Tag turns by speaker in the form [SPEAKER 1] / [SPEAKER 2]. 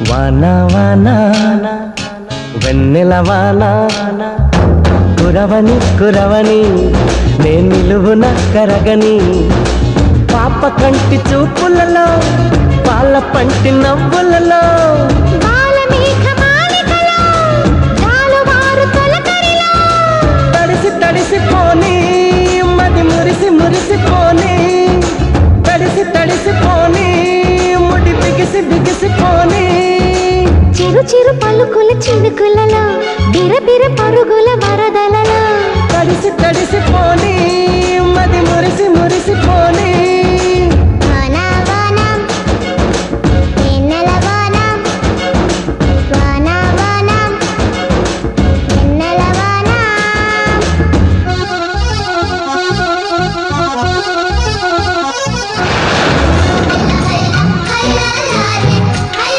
[SPEAKER 1] వానా వానా వెన్నెల వానా కురవని కురవని నే నిలువున కరగని పాప కంటి చూపులలో పాల పంటి నవ్వులలో తడిసి తడిసిపోని మది మురిసి మురిసిపోని తడిసి తడిసిపోని ముడి బిగిసి బిగిసిపోని
[SPEAKER 2] చిరు చిరు పలుకుల చినుకులలో బిరబిర పరుగుల వరదలలో
[SPEAKER 1] తడిసి తడిసిపోని మది మురిసి మురిసిపోని